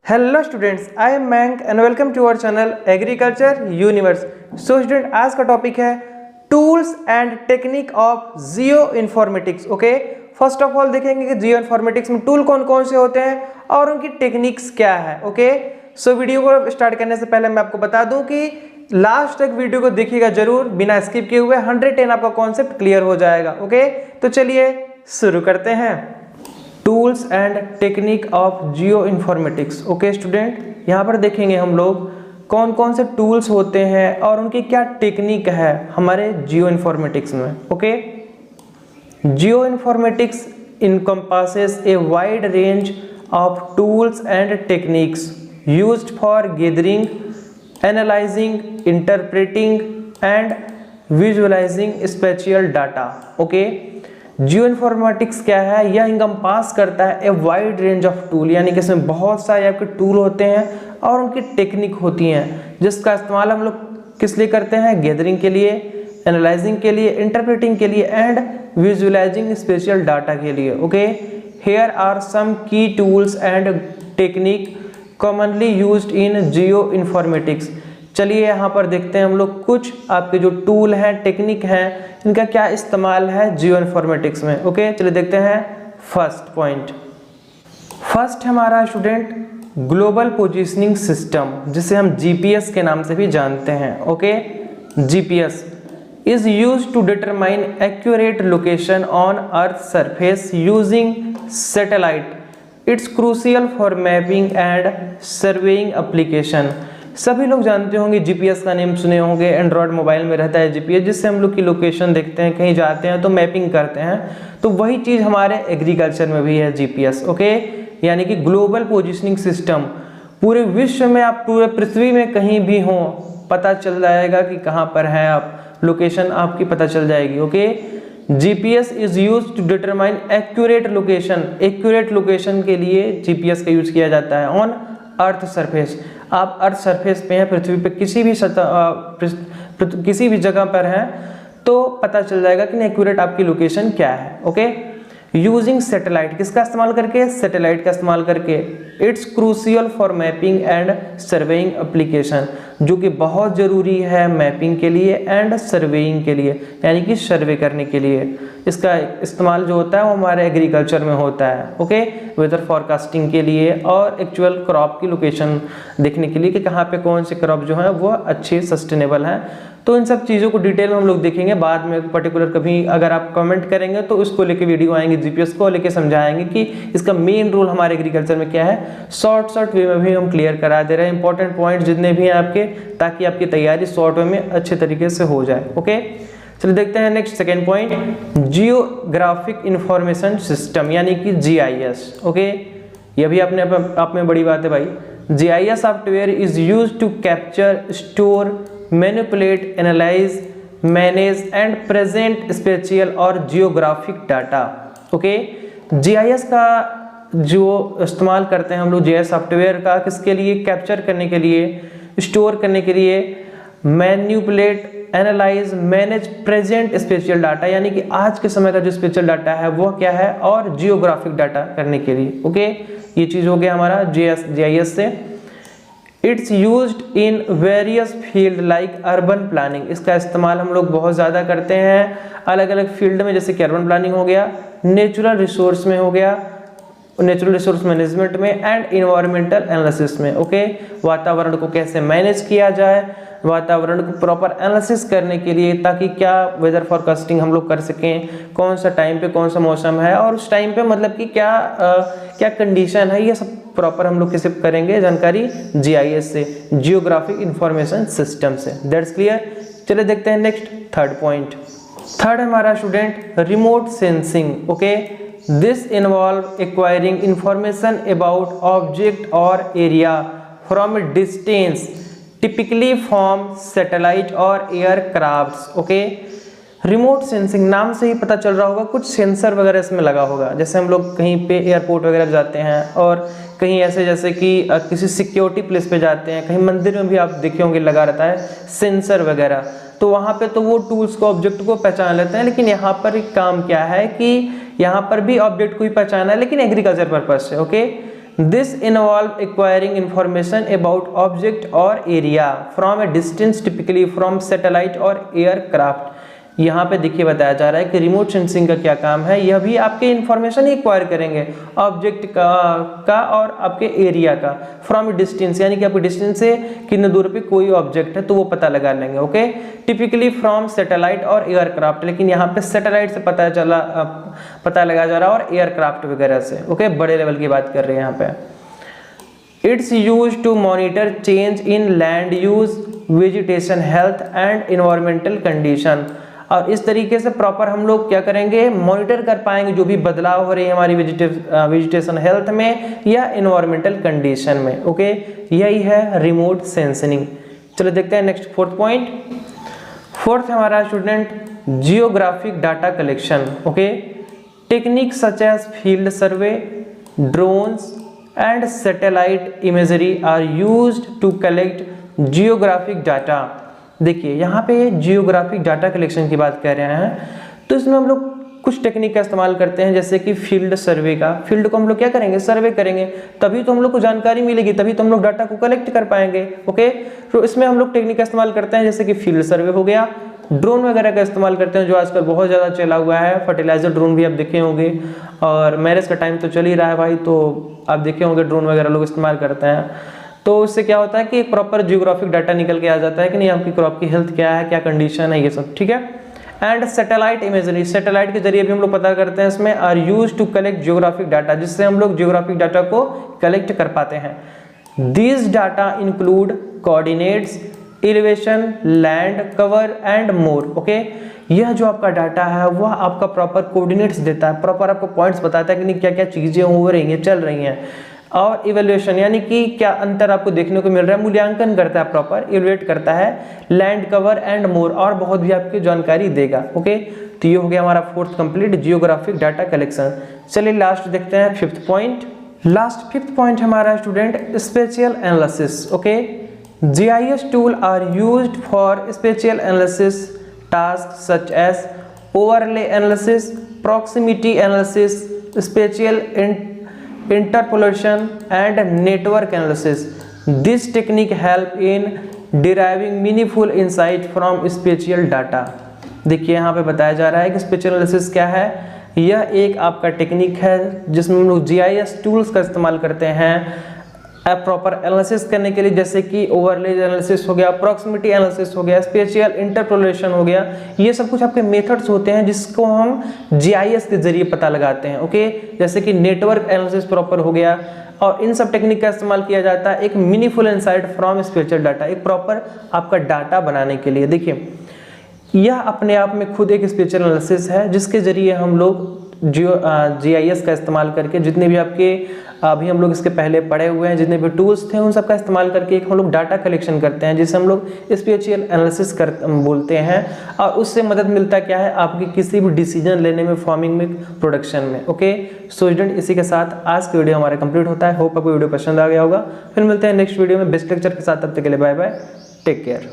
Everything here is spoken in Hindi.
हेलो स्टूडेंट्स, आई एम मैंक and welcome to our channel agriculture universe. So student, आज का टॉपिक है tools and technique of geoinformatics. Okay, first of all देखेंगे कि जियो इन्फॉर्मेटिक्स में टूल कौन कौन से होते हैं और उनकी टेक्निक्स क्या है। ओके, सो वीडियो को स्टार्ट करने से पहले मैं आपको बता दूं कि लास्ट तक वीडियो को देखिएगा जरूर, बिना स्किप किए हुए। 110 आपका कॉन्सेप्ट क्लियर हो जाएगा। ओके, तो चलिए शुरू करते हैं। Tools and technique of geoinformatics. Okay student, यहाँ पर देखेंगे हम लोग कौन कौन से टूल्स होते हैं और उनकी क्या टेक्निक है हमारे जियो इन्फॉर्मेटिक्स में। Okay, geo informatics encompasses a wide range of tools and techniques used for gathering, analyzing, interpreting and visualizing spatial data. Okay, geo informatics क्या है? यह इनकम्पास करता है a wide range of tool, यानी कि इसमें बहुत सारे आपके टूल होते हैं और उनकी टेक्निक होती हैं जिसका इस्तेमाल हम लोग किस लिए करते हैं? गैदरिंग के लिए, एनालाइजिंग के लिए, इंटरप्रेटिंग के लिए एंड विजुअलाइजिंग स्पेशल डाटा के लिए। ओके, हियर आर सम की tools and technique commonly used in geo informatics. चलिए यहाँ पर देखते हैं हम लोग कुछ आपके जो टूल हैं, टेक्निक हैं, इनका क्या इस्तेमाल है जियो इन्फॉर्मेटिक्स में। ओके, चलिए देखते हैं फर्स्ट पॉइंट। फर्स्ट हमारा स्टूडेंट ग्लोबल पोजीशनिंग सिस्टम, जिसे हम जीपीएस के नाम से भी जानते हैं। Okay, GPS is used to determine accurate location on Earth's surface using satellite. It's crucial for mapping and surveying application. सभी लोग जानते होंगे, जीपीएस का नेम सुने होंगे, एंड्रॉयड मोबाइल में रहता है जीपीएस, जिससे हम लोग की लोकेशन देखते हैं, कहीं जाते हैं तो मैपिंग करते हैं। तो वही चीज़ हमारे एग्रीकल्चर में भी है जीपीएस। ओके, यानी कि ग्लोबल पोजीशनिंग सिस्टम, पूरे विश्व में आप पूरे पृथ्वी में कहीं भी हो पता चल जाएगा कि कहाँ पर हैं आप, लोकेशन आपकी पता चल जाएगी। Okay, GPS is use to determine accurate location. Accurate location के लिए जीपीएस का यूज किया जाता है ऑन अर्थ सरफेस। आप अर्थ सरफेस पे हैं, पृथ्वी पे किसी भी जगह पर हैं तो पता चल जाएगा कि एक्यूरेट आपकी लोकेशन क्या है। ओके, यूजिंग सैटेलाइट, किसका इस्तेमाल करके? सैटेलाइट का इस्तेमाल करके। It's crucial for mapping and surveying application, जो कि बहुत ज़रूरी है मैपिंग के लिए एंड सर्वेइंग के लिए, यानी कि सर्वे करने के लिए। इसका इस्तेमाल जो होता है वो हमारे एग्रीकल्चर में होता है। ओके, वेदर फॉरकास्टिंग के लिए और एक्चुअल क्रॉप की लोकेशन देखने के लिए कि कहाँ पे कौन से क्रॉप जो है वो अच्छे सस्टेनेबल हैं। तो इन सब चीज़ों को डिटेल में हम लोग देखेंगे बाद में। पर्टिकुलर कभी अगर आप कमेंट करेंगे तो इसको लेके वीडियो आएंगे, जीपीएस को लेके समझाएंगे कि इसका मेन रोल हमारे एग्रीकल्चर में क्या है। शॉर्ट वे में भी हम क्लियर करा दे रहे हैं इंपॉर्टेंट पॉइंट जितने भी हैं आपके, ताकि आपकी तैयारी शॉर्ट वे में अच्छे तरीके से हो जाए। ओके, चलिए देखते हैं next second point, geographic information system, यानी कि जीआईएस। ओके, ये भी अपने आप में बड़ी बात है भाई। GIS software is used to capture, store, manipulate, analyse, manage and present spatial और जियोग्राफिक डाटा। ओके, जीआईएस का जो इस्तेमाल करते हैं हम लोग जीआईएस सॉफ्टवेयर का, किसके लिए? कैप्चर करने के लिए, स्टोर करने के लिए, manipulate, analyse, manage present spatial data, यानी कि आज के समय का जो स्पेशियल डाटा है वो क्या है, और जियोग्राफिक डाटा करने के लिए। ओके, ये चीज़ हो गया हमारा जीआईएस से। It's used in various field like urban planning, इसका इस्तेमाल हम लोग बहुत ज़्यादा करते हैं अलग अलग फील्ड में, जैसे कि अर्बन प्लानिंग हो गया, नेचुरल रिसोर्स में हो गया, नेचुरल रिसोर्स मैनेजमेंट में एंड इन्वायरमेंटल एनालिसिस में। ओके, वातावरण को कैसे मैनेज किया जाए, वातावरण को प्रॉपर एनालिसिस करने के लिए, ताकि क्या वेदर फॉरकास्टिंग हम लोग कर सकें, कौन सा टाइम पे कौन सा मौसम है और उस टाइम पे मतलब कि क्या कंडीशन है, ये सब प्रॉपर हम लोग किसे करेंगे जानकारी? जीआईएस से, जियोग्राफिक इंफॉर्मेशन सिस्टम से। That's clear. चलिए देखते हैं नेक्स्ट थर्ड पॉइंट। थर्ड हमारा student remote sensing. Okay, this involve acquiring information about object और area from a distance, typically from satellite और एयरक्राफ्ट्स। ओके, रिमोट सेंसिंग नाम से ही पता चल रहा होगा, कुछ सेंसर वगैरह इसमें लगा होगा। जैसे हम लोग कहीं पे एयरपोर्ट वगैरह जाते हैं और कहीं ऐसे जैसे कि किसी सिक्योरिटी प्लेस पे जाते हैं, कहीं मंदिर में भी आप देखे होंगे लगा रहता है सेंसर वगैरह, तो वहाँ पे तो वो टूल्स को, ऑब्जेक्ट को पहचान लेते हैं। लेकिन यहाँ पर एक काम क्या है कि यहाँ पर भी ऑब्जेक्ट को ही पहचाना है, लेकिन एग्रीकल्चर पर्पज से। Okay, This involve acquiring information about object or area from a distance, typically from satellite or aircraft। यहाँ पे देखिए बताया जा रहा है कि रिमोट सेंसिंग का क्या काम है, यह भी आपके इंफॉर्मेशन ही एक्वायर करेंगे ऑब्जेक्ट का और आपके एरिया का, फ्रॉम डिस्टेंस यानी कि आपके डिस्टेंस से कितने दूर पे कोई ऑब्जेक्ट है तो वो पता लगा लेंगे। ओके, टिपिकली फ्रॉम सैटेलाइट और एयरक्राफ्ट, लेकिन यहाँ पे सैटेलाइट से पता लगा जा रहा है और एयरक्राफ्ट वगैरह से। ओके, बड़े लेवल की बात कर रहे हैं यहाँ पे। Its use to monitor change in land use, vegetation, health and environmental condition. और इस तरीके से प्रॉपर हम लोग क्या करेंगे, मॉनिटर कर पाएंगे जो भी बदलाव हो रहे हैं हमारी वेजिटेशन हेल्थ में या इन्वायरमेंटल कंडीशन में। ओके, यही है रिमोट सेंसिंग। चलो देखते हैं नेक्स्ट फोर्थ पॉइंट। फोर्थ हमारा student geographic data collection. Okay, technique such as field survey, drones and satellite imagery are used to collect geographic data. देखिए यहाँ पे जियोग्राफिक डाटा कलेक्शन की बात कर रहे हैं, तो इसमें हम लोग कुछ टेक्निक का इस्तेमाल करते हैं, जैसे कि फील्ड सर्वे का। फील्ड को हम लोग क्या करेंगे, सर्वे करेंगे, तभी तो हम लोग को जानकारी मिलेगी, तभी तो हम लोग डाटा को कलेक्ट कर पाएंगे। ओके, तो इसमें हम लोग टेक्निक का इस्तेमाल करते हैं, जैसे कि फील्ड सर्वे हो गया, ड्रोन वगैरह का इस्तेमाल करते हैं जो आजकल बहुत ज़्यादा चला हुआ है। फर्टिलाइजर ड्रोन भी आप देखे होंगे, और मैरिज का टाइम तो चल ही रहा है भाई, तो आप देखे होंगे ड्रोन वगैरह लोग इस्तेमाल करते हैं। तो इससे क्या होता है कि एक प्रॉपर जियोग्राफिक डाटा निकल के आ जाता है कि नहीं आपकी क्रॉप की हेल्थ क्या है, क्या कंडीशन है, ये सब। ठीक है, एंड सैटेलाइट इमेजरी, सैटेलाइट के जरिए भी हम लोग पता करते हैं, इसमें are use to collect geographic data, जिससे हम लोग जियोग्राफिक डाटा को कलेक्ट कर पाते हैं। These data include coordinates, elevation, land cover and more. Okay, यह जो आपका डाटा है वह आपका प्रॉपर कोऑर्डिनेट्स देता है, प्रॉपर आपको पॉइंट्स बताता है कि नहीं क्या क्या चीजें हो रही हैं, चल रही हैं। और इवेल्युएशन यानी कि क्या अंतर आपको देखने को मिल रहा है, मूल्यांकन करता है, प्रॉपर इवेल्युएट करता है। लैंड कवर एंड मोर, और बहुत भी आपकी जानकारी देगा। ओके, तो ये हो गया हमारा fourth complete geographic data collection. चलिए लास्ट देखते हैं fifth point. Last fifth point हमारा student spatial analysis. Okay, GIS tool are used for spatial analysis task such as overlay analysis, proximity analysis, spatial interpolation and network analysis. This technique help in deriving meaningful insight from spatial data। देखिए यहाँ पे बताया जा रहा है कि स्पेशियल एनालिसिस क्या है। यह एक आपका टेक्निक है जिसमें हम लोग GIS टूल्स का इस्तेमाल करते हैं प्रॉपर एनालिसिस करने के लिए, जैसे कि ओवरले एनालिसिस हो गया, प्रॉक्सिमिटी एनालिसिस हो गया, स्पेशियल इंटरपोलेशन हो गया। ये सब कुछ आपके मेथड्स होते हैं जिसको हम GIS के जरिए पता लगाते हैं। ओके, जैसे कि नेटवर्क एनालिसिस प्रॉपर हो गया, और इन सब टेक्निक का इस्तेमाल किया जाता है एक meaningful insight from spatial data, एक प्रॉपर आपका डाटा बनाने के लिए। देखिए यह अपने आप में खुद एक स्पेशियल एनालिसिस है जिसके जरिए हम लोग GIS का इस्तेमाल करके, जितने भी आपके अभी हम लोग इसके पहले पढ़े हुए हैं जितने भी टूल्स थे उन सब का इस्तेमाल करके एक हम लोग डाटा कलेक्शन करते हैं, जिसे हम लोग स्पेशियल एनालिसिस बोलते हैं। और उससे मदद मिलता क्या है आपकी किसी भी डिसीजन लेने में, फार्मिंग में, प्रोडक्शन में। ओके, सो स्टूडेंट इसी के साथ आज की वीडियो हमारा कंप्लीट होता है। होप आपको वीडियो पसंद आ गया होगा। फिर मिलते हैं नेक्स्ट वीडियो में बेस्ट लेक्चर के साथ, तब तक के लिए बाय बाय, टेक केयर।